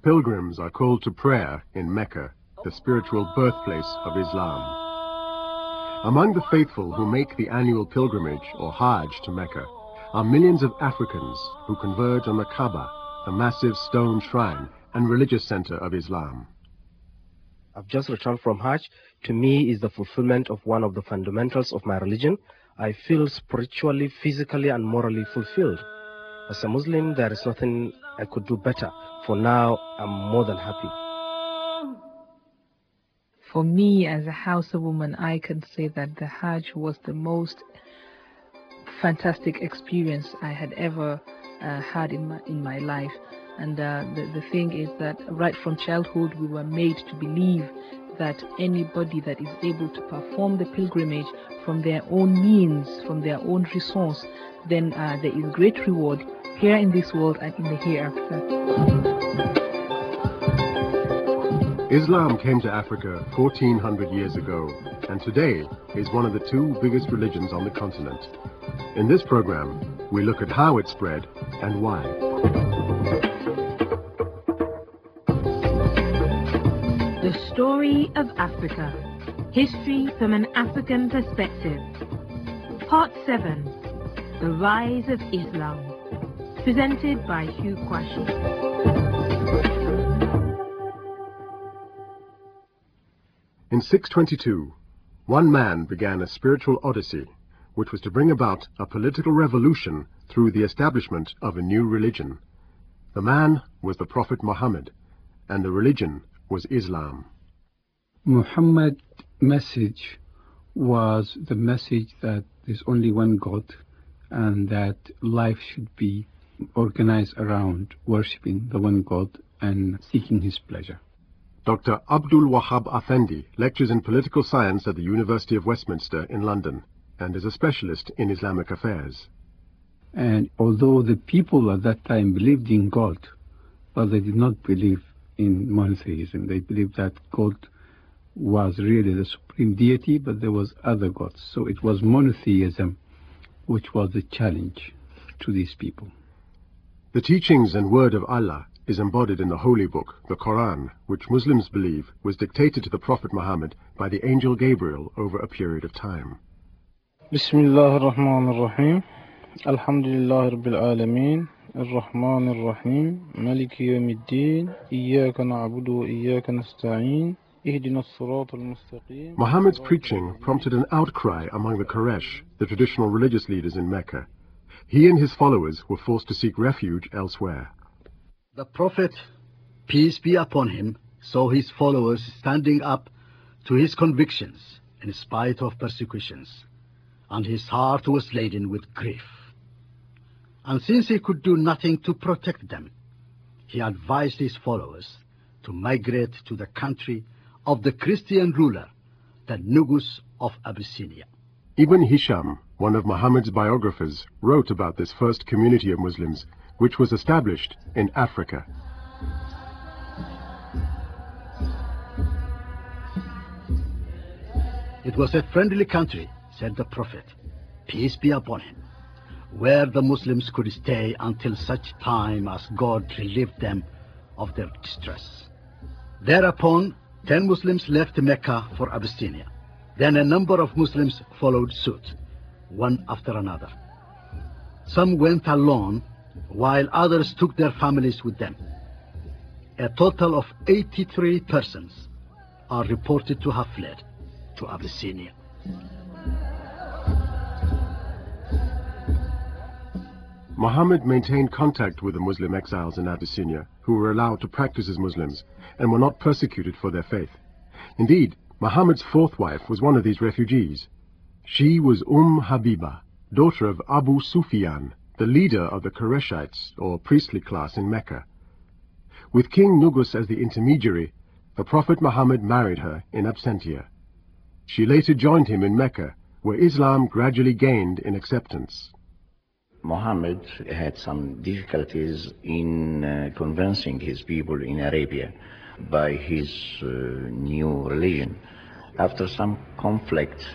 Pilgrims are called to prayer in Mecca, the spiritual birthplace of Islam. Among the faithful who make the annual pilgrimage or Hajj to Mecca are millions of Africans who converge on the Kaaba, the massive stone shrine and religious center of Islam. I've just returned from Hajj. To me, is the fulfillment of one of the fundamentals of my religion. I feel spiritually, physically, and morally fulfilled. As a Muslim, there is nothing I could do better. For now, I'm more than happy. For me, as a Hausa woman, I can say that the Hajj was the most fantastic experience I had ever had in my life. And the thing is that right from childhood, we were made to believe that anybody that is able to perform the pilgrimage from their own means, from their own resource, then there is great reward here in this world and in the hereafter. Islam came to Africa 1400 years ago, and today is one of the two biggest religions on the continent. In this program, we look at how it spread and why. The Story of Africa. History from an African Perspective. Part 7. The Rise of Islam. Presented by Hugh Quarshie. In 622, one man began a spiritual odyssey, which was to bring about a political revolution through the establishment of a new religion. The man was the Prophet Muhammad, and the religion was Islam. Muhammad's message was the message that there's only one God and that life should be organized around worshipping the one God and seeking his pleasure. Dr. Abdul Wahab Afendi lectures in political science at the University of Westminster in London and is a specialist in Islamic affairs. And although the people at that time believed in God, but they did not believe in monotheism. They believed that God was really the supreme deity, but there was other gods. So it was monotheism which was the challenge to these people. The teachings and word of Allah is embodied in the holy book, the Quran, which Muslims believe was dictated to the Prophet Muhammad by the angel Gabriel over a period of time. Bismillah ar-Rahman ar-Rahim. Alhamdulillah Rabbil Alameen. الرحمن الرحيم مالك يوم الدين إياك نعبد وإياك نستعين اهدنا الصراط المستقيم. Muhammad's preaching prompted an outcry among the Quraysh, the traditional religious leaders in Mecca. He and his followers were forced to seek refuge elsewhere. The Prophet, peace be upon him, saw his followers standing up to his convictions in spite of persecutions, and his heart was laden with grief. And since he could do nothing to protect them, he advised his followers to migrate to the country of the Christian ruler, the Nugus of Abyssinia. Ibn Hisham, one of Muhammad's biographers, wrote about this first community of Muslims, which was established in Africa. It was a friendly country, said the Prophet, peace be upon him, where the Muslims could stay until such time as God relieved them of their distress. Thereupon, 10 Muslims left Mecca for Abyssinia. Then a number of Muslims followed suit, one after another. Some went alone, while others took their families with them. A total of 83 persons are reported to have fled to Abyssinia. Muhammad maintained contact with the Muslim exiles in Abyssinia, who were allowed to practice as Muslims and were not persecuted for their faith. Indeed, Muhammad's fourth wife was one of these refugees. She was Habiba, daughter of Abu Sufyan, the leader of the Qurayshites, or priestly class in Mecca. With King Nugus as the intermediary, the Prophet Muhammad married her in absentia. She later joined him in Mecca, where Islam gradually gained in acceptance. Muhammad had some difficulties in convincing his people in Arabia by his new religion. After some conflict,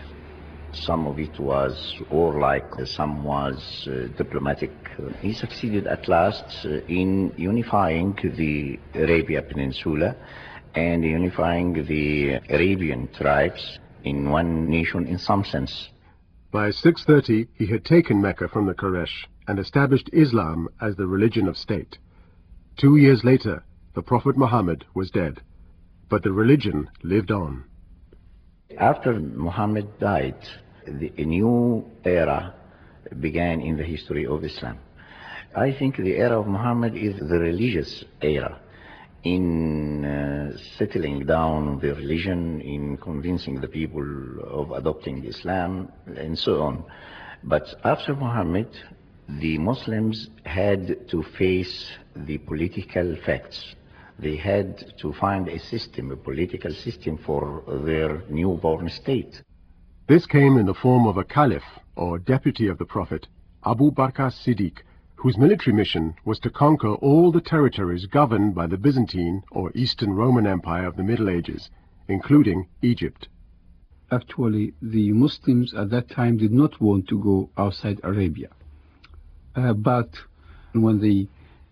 Some of it was warlike, some was diplomatic. He succeeded at last in unifying the Arabia Peninsula and unifying the Arabian tribes in one nation in some sense. By 630, he had taken Mecca from the Quraysh and established Islam as the religion of state. 2 years later, the Prophet Muhammad was dead, but the religion lived on. After Muhammad died, a new era began in the history of Islam. I think the era of Muhammad is the religious era, in settling down the religion, in convincing the people of adopting Islam, and so on. But after Muhammad, the Muslims had to face the political facts. They had to find a system, a political system for their newborn state. This came in the form of a caliph, or deputy of the Prophet, Abu Bakr Siddiq, whose military mission was to conquer all the territories governed by the Byzantine or Eastern Roman Empire of the Middle Ages, including Egypt. Actually, the Muslims at that time did not want to go outside Arabia. But when they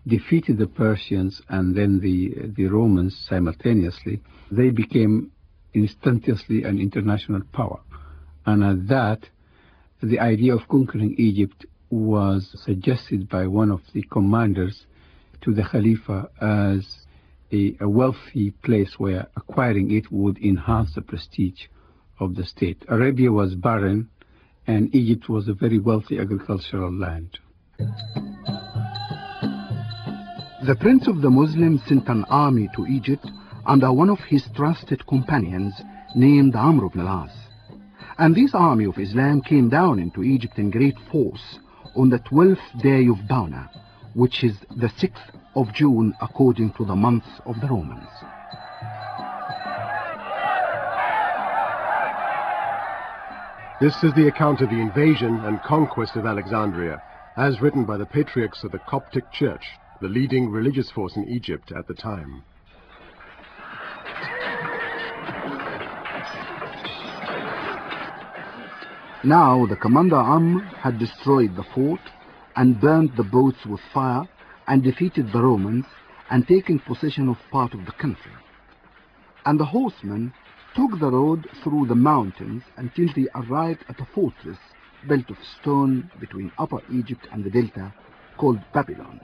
defeated the Persians and then the Romans simultaneously, they became instantaneously an international power. And at that, the idea of conquering Egypt was suggested by one of the commanders to the Khalifa as a wealthy place where acquiring it would enhance the prestige of the state. Arabia was barren, and Egypt was a very wealthy agricultural land. The Prince of the Muslims sent an army to Egypt under one of his trusted companions named Amr ibn al-As. And this army of Islam came down into Egypt in great force on the 12th day of Bauna, which is the 6th of June according to the month of the Romans. This is the account of the invasion and conquest of Alexandria, as written by the patriarchs of the Coptic Church, the leading religious force in Egypt at the time. Now the commander Amr had destroyed the fort and burned the boats with fire and defeated the Romans and taken possession of part of the country. And the horsemen took the road through the mountains until they arrived at a fortress built of stone between Upper Egypt and the Delta called Babylon.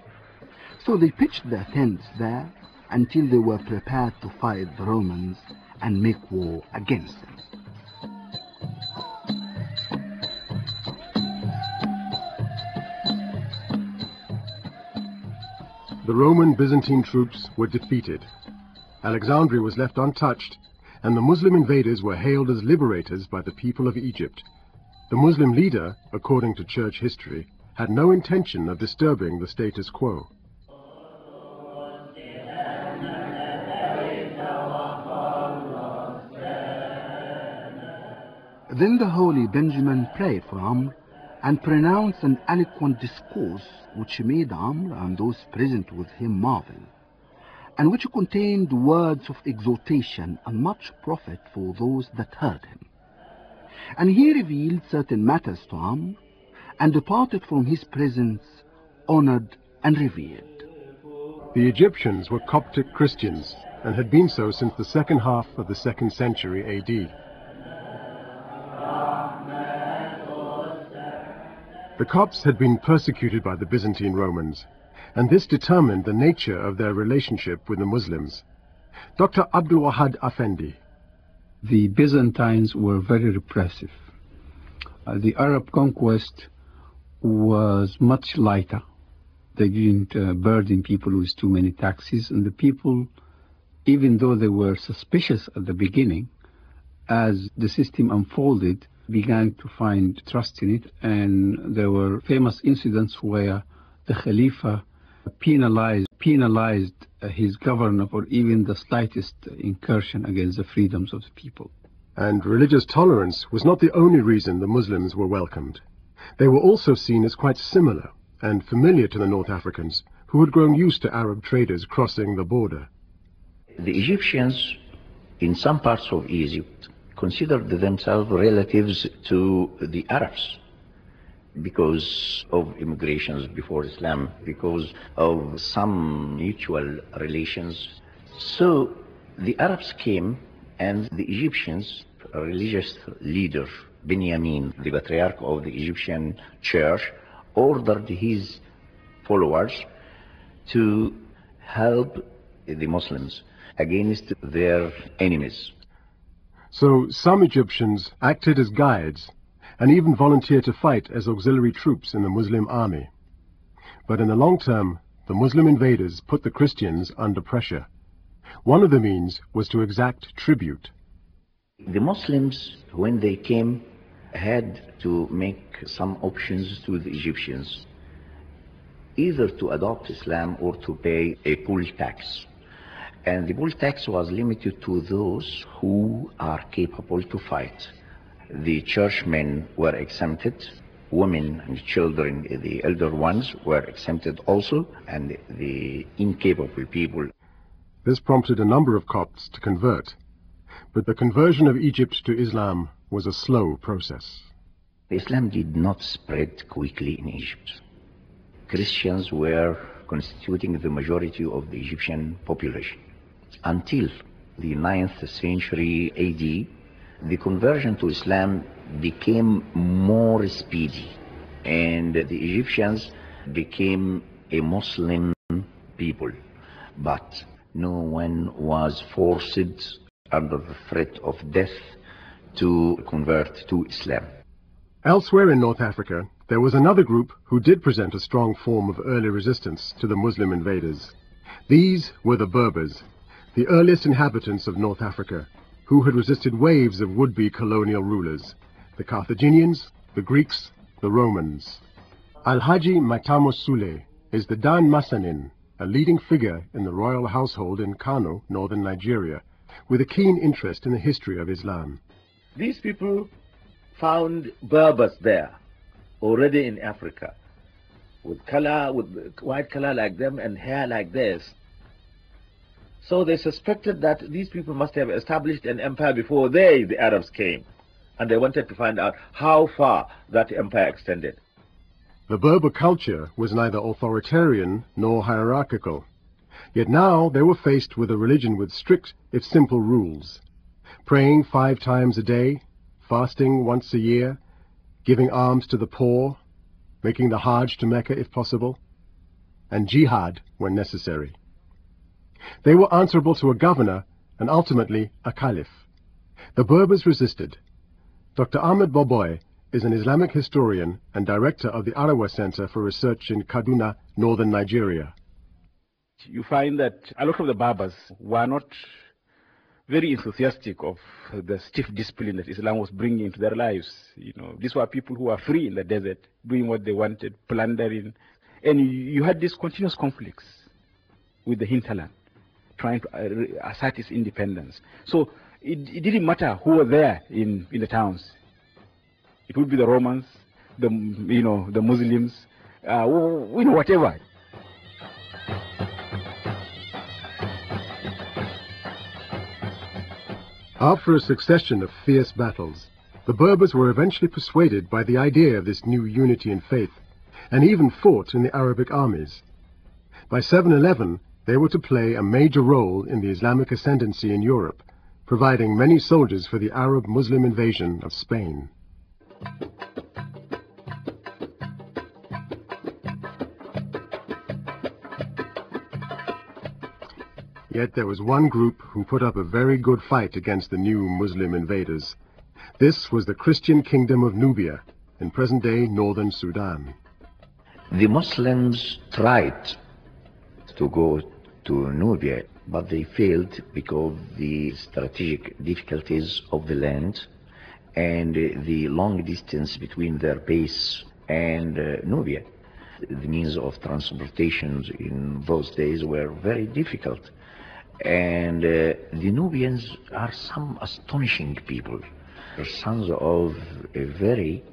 So they pitched their tents there until they were prepared to fight the Romans and make war against them. The Roman Byzantine troops were defeated. Alexandria was left untouched, and the Muslim invaders were hailed as liberators by the people of Egypt. The Muslim leader, according to church history, had no intention of disturbing the status quo. Then the holy Benjamin prayed for Amr and pronounced an eloquent discourse which made Amr and those present with him marvel, and which contained words of exhortation and much profit for those that heard him. And he revealed certain matters to Amr, and departed from his presence, honored and revered. The Egyptians were Coptic Christians, and had been so since the second half of the 2nd century AD. The Copts had been persecuted by the Byzantine Romans, and this determined the nature of their relationship with the Muslims. Dr. Abdul Wahad Afendi. The Byzantines were very repressive. The Arab conquest was much lighter. They didn't burden people with too many taxes, and the people, even though they were suspicious at the beginning, as the system unfolded, began to find trust in it, and there were famous incidents where the Khalifa penalized his governor for even the slightest incursion against the freedoms of the people. And religious tolerance was not the only reason the Muslims were welcomed. They were also seen as quite similar and familiar to the North Africans, who had grown used to Arab traders crossing the border. The Egyptians, in some parts of Egypt, considered themselves relatives to the Arabs because of immigrations before Islam, because of some mutual relations. So the Arabs came, and the Egyptians, a religious leader, Benjamin, the patriarch of the Egyptian church, ordered his followers to help the Muslims against their enemies. So some Egyptians acted as guides and even volunteered to fight as auxiliary troops in the Muslim army. But in the long term, the Muslim invaders put the Christians under pressure. One of the means was to exact tribute. The Muslims, when they came, had to make some options to the Egyptians, either to adopt Islam or to pay a poll tax. And the poll tax was limited to those who are capable to fight. The churchmen were exempted, women and children, the elder ones, were exempted also, and the incapable people. This prompted a number of Copts to convert, but the conversion of Egypt to Islam was a slow process. Islam did not spread quickly in Egypt. Christians were constituting the majority of the Egyptian population. Until the 9th century AD, the conversion to Islam became more speedy, and the Egyptians became a Muslim people. But no one was forced under the threat of death to convert to Islam. Elsewhere in North Africa, there was another group who did present a strong form of early resistance to the Muslim invaders. These were the Berbers, the earliest inhabitants of North Africa, who had resisted waves of would-be colonial rulers, the Carthaginians, the Greeks, the Romans. Al-Haji Matamos Sule is the Dan Masanin, a leading figure in the royal household in Kano, northern Nigeria, with a keen interest in the history of Islam. These people found Berbers there, already in Africa, with color, with white color like them and hair like theirs. So they suspected that these people must have established an empire before they, the Arabs, came. And they wanted to find out how far that empire extended. The Berber culture was neither authoritarian nor hierarchical. Yet now they were faced with a religion with strict, if simple, rules. Praying 5 times a day, fasting once a year, giving alms to the poor, making the Hajj to Mecca if possible, and jihad when necessary. They were answerable to a governor and ultimately a caliph. The Berbers resisted. Dr. Ahmed Boboy is an Islamic historian and director of the Arawa Center for Research in Kaduna, northern Nigeria. You find that a lot of the Berbers were not very enthusiastic of the stiff discipline that Islam was bringing into their lives. You know, these were people who were free in the desert, doing what they wanted, plundering. And you had these continuous conflicts with the hinterland, trying to assert its independence. So it didn't matter who were there in the towns. It would be the Romans, the Muslims, whatever. After a succession of fierce battles, the Berbers were eventually persuaded by the idea of this new unity in faith, and even fought in the Arabic armies. By 711, they were to play a major role in the Islamic ascendancy in Europe, providing many soldiers for the Arab-Muslim invasion of Spain. Yet there was one group who put up a very good fight against the new Muslim invaders. This was the Christian kingdom of Nubia, in present-day northern Sudan. The Muslims tried to go to Nubia, but they failed because of the strategic difficulties of the land and the long distance between their base and Nubia. The means of transportation in those days were very difficult. And the Nubians are some astonishing people. They're sons of a very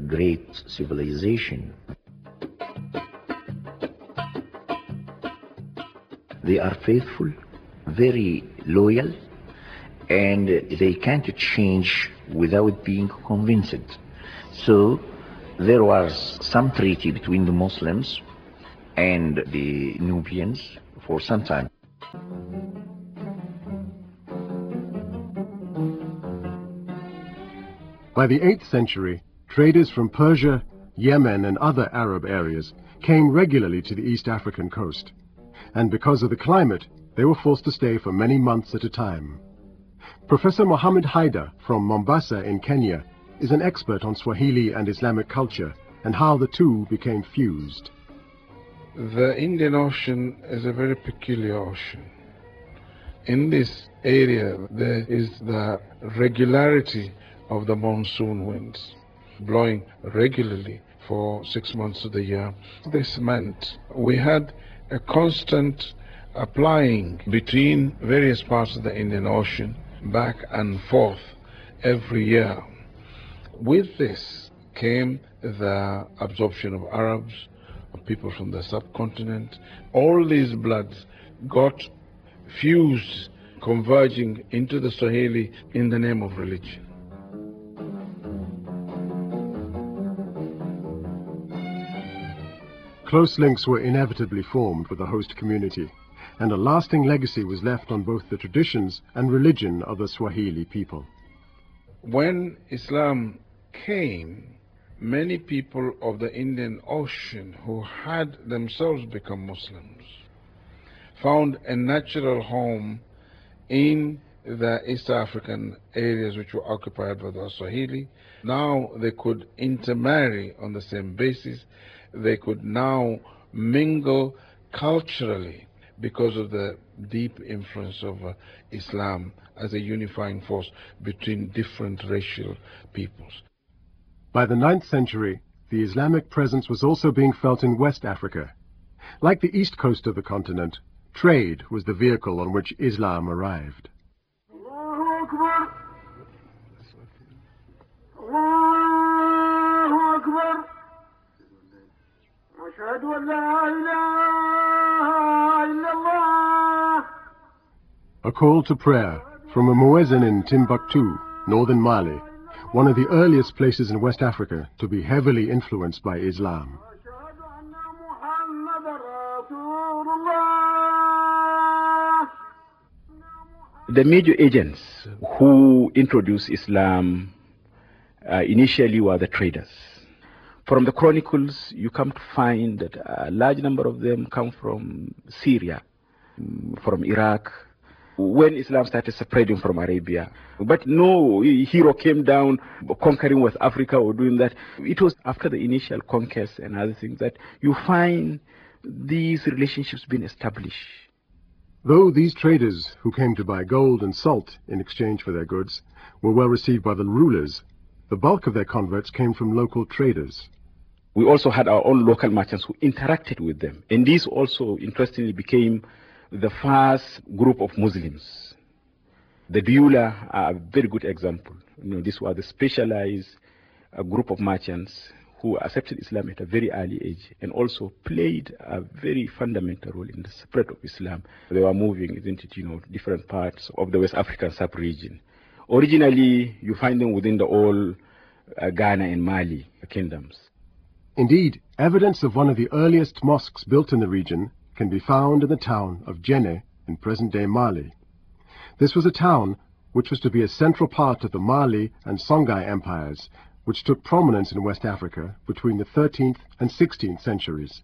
great civilization. They are faithful, very loyal, and they can't change without being convinced. So there was some treaty between the Muslims and the Nubians for some time. By the 8th century, traders from Persia, Yemen and other Arab areas came regularly to the East African coast, and because of the climate, they were forced to stay for many months at a time. Professor Mohammed Haidar from Mombasa in Kenya is an expert on Swahili and Islamic culture and how the two became fused. The Indian Ocean is a very peculiar ocean. In this area, there is the regularity of the monsoon winds blowing regularly for 6 months of the year. This meant we had a constant applying between various parts of the Indian Ocean back and forth every year. With this came the absorption of Arabs, of people from the subcontinent. All these bloods got fused, converging into the Swahili in the name of religion. Close links were inevitably formed with the host community, and a lasting legacy was left on both the traditions and religion of the Swahili people. When Islam came, many people of the Indian Ocean who had themselves become Muslims found a natural home in the East African areas which were occupied by the Swahili. Now they could intermarry on the same basis. They could now mingle culturally because of the deep influence of Islam as a unifying force between different racial peoples. By the 9th century, the Islamic presence was also being felt in West Africa. Like the east coast of the continent, trade was the vehicle on which Islam arrived. A call to prayer from a muezzin in Timbuktu, northern Mali, one of the earliest places in West Africa to be heavily influenced by Islam. The major agents who introduced Islam initially were the traders. From the chronicles, you come to find that a large number of them come from Syria, from Iraq, when Islam started spreading from Arabia. But no hero came down conquering West Africa or doing that. It was after the initial conquest and other things that you find these relationships being established. Though these traders, who came to buy gold and salt in exchange for their goods, were well received by the rulers, the bulk of their converts came from local traders. We also had our own local merchants who interacted with them. And these also, interestingly, became the first group of Muslims. The Beulah are a very good example. These were the specialized group of merchants who accepted Islam at a very early age and also played a very fundamental role in the spread of Islam. They were moving, isn't it, different parts of the West African sub-region. Originally, you find them within the old Ghana and Mali kingdoms. Indeed, evidence of one of the earliest mosques built in the region can be found in the town of Djenne in present-day Mali. This was a town which was to be a central part of the Mali and Songhai empires, which took prominence in West Africa between the 13th and 16th centuries.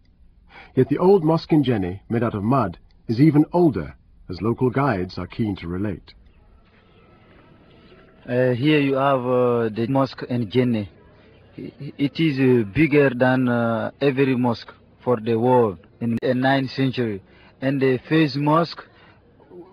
Yet the old mosque in Djenne, made out of mud, is even older, as local guides are keen to relate. Here you have the mosque in Djenne. It is bigger than every mosque for the world in the 9th century. And the first mosque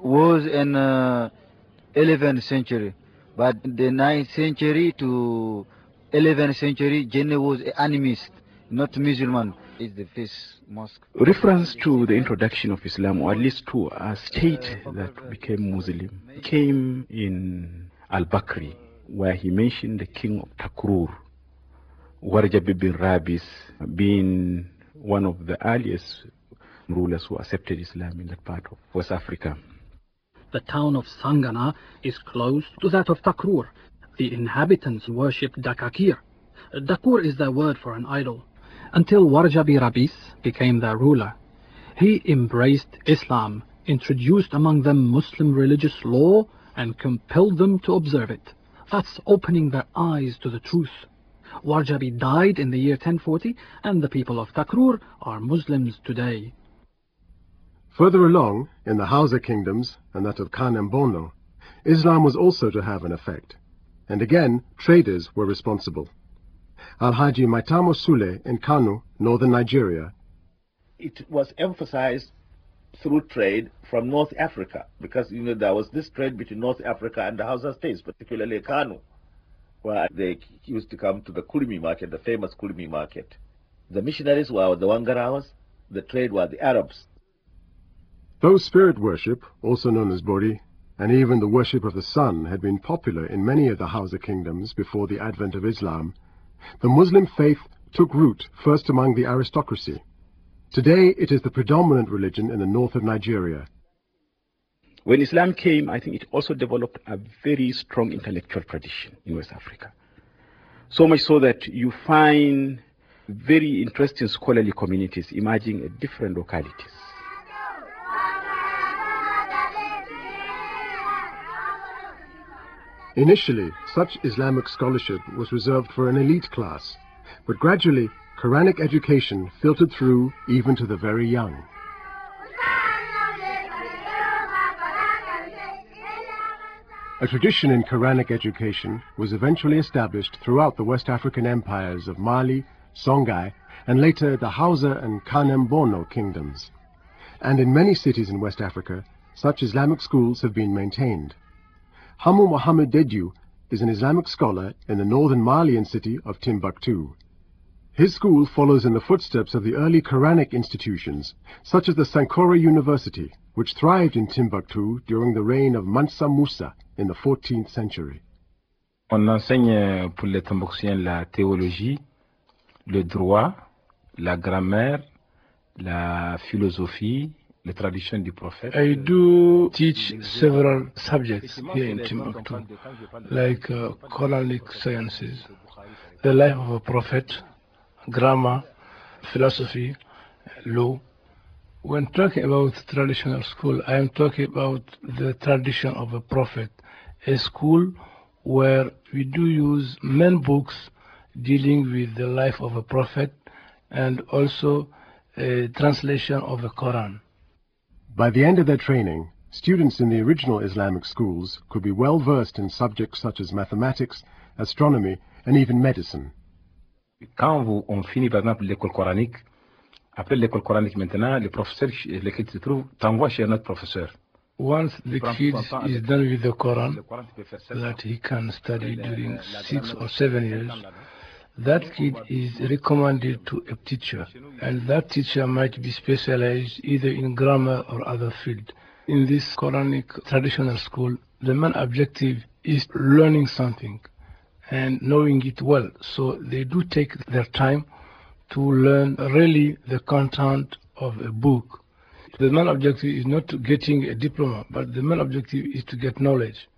was in 11th century. But the 9th century to 11th century, Djenne was animist, not Muslim. It's the first mosque. Reference to the introduction of Islam, or at least to a state that became Muslim, came in Al-Bakri, where he mentioned the king of Takrur, Warjab bin Rabis, being one of the earliest rulers who accepted Islam in that part of West Africa. The town of Sangana is close to that of Takrur. The inhabitants worship Dakakir. Dakur is their word for an idol. Until Warjabi Rabis became their ruler. He embraced Islam, introduced among them Muslim religious law, and compelled them to observe it. That's opening their eyes to the truth. Warjabi died in the year 1040, and the people of Takrur are Muslims today. Further along, in the Hausa kingdoms and that of Kanem-Borno, Islam was also to have an effect. And again, traders were responsible. Al-Haji Maitamo Sule in Kano, northern Nigeria. It was emphasized through trade from North Africa, because there was this trade between North Africa and the Hausa states, particularly Kano, where they used to come to the Kurmi market, the famous Kurmi market. The missionaries were the Wangarawas, the trade were the Arabs. Though spirit worship, also known as Bori, and even the worship of the sun had been popular in many of the Hausa kingdoms before the advent of Islam, the Muslim faith took root first among the aristocracy. Today it is the predominant religion in the north of Nigeria. When Islam came, I think it also developed a very strong intellectual tradition in West Africa. So much so that you find very interesting scholarly communities emerging at different localities. Initially, such Islamic scholarship was reserved for an elite class, but gradually Quranic education filtered through even to the very young. A tradition in Quranic education was eventually established throughout the West African empires of Mali, Songhai, and later the Hausa and Kanem-Borno kingdoms. And in many cities in West Africa, such Islamic schools have been maintained. Hamu Mohammed Dediu is an Islamic scholar in the northern Malian city of Timbuktu. His school follows in the footsteps of the early Quranic institutions, such as the Sankora University, which thrived in Timbuktu during the reign of Mansa Musa in the 14th century. On enseigne pour les Timbuktiens la théologie, le droit, la grammaire, la philosophie, the tradition du prophète. I do teach several subjects here in Timbuktu, like Quranic sciences, the life of a prophet, grammar, philosophy, law. When talking about traditional school, I am talking about the tradition of a prophet, a school where we do use main books dealing with the life of a prophet and also a translation of the Quran. By the end of their training, students in the original Islamic schools could be well versed in subjects such as mathematics, astronomy, and even medicine. Quand on finit par exemple l'école coranique, après l'école coranique maintenant, le professeur, lequel se trouve, t'envoie chez un autre professeur. Once the kid is done with the Quran, that he can study during 6 or 7 years, that kid is recommended to a teacher, and that teacher might be specialized either in grammar or other field. In this Quranic traditional school, the main objective is learning something and knowing it well. So they do take their time to learn really the content of a book. The main objective is not to getting a diploma, but the main objective is to get knowledge.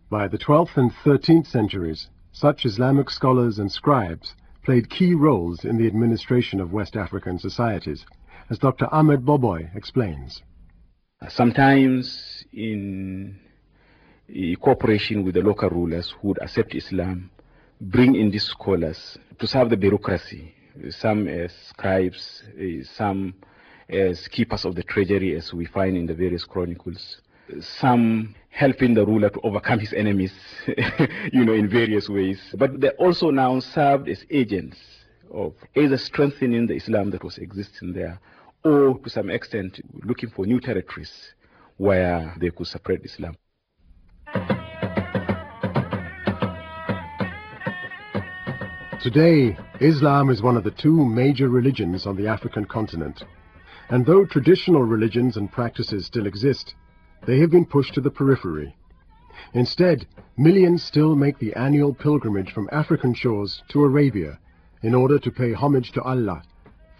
By the 12th and 13th centuries, such Islamic scholars and scribes played key roles in the administration of West African societies, as Dr. Ahmed Boboy explains. Sometimes in cooperation with the local rulers who would accept Islam, bring in these scholars to serve the bureaucracy, some as scribes, some as keepers of the treasury, as we find in the various chronicles, some helping the ruler to overcome his enemies, in various ways. But they also now served as agents of either strengthening the Islam that was existing there, or to some extent looking for new territories where they could spread Islam. Today, Islam is one of the two major religions on the African continent. And though traditional religions and practices still exist, they have been pushed to the periphery. Instead, millions still make the annual pilgrimage from African shores to Arabia in order to pay homage to Allah,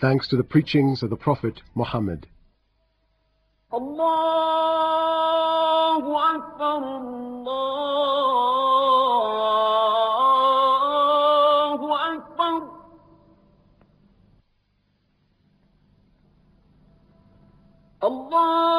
thanks to the preachings of the Prophet Muhammad. الله أكبر الله أكبر الله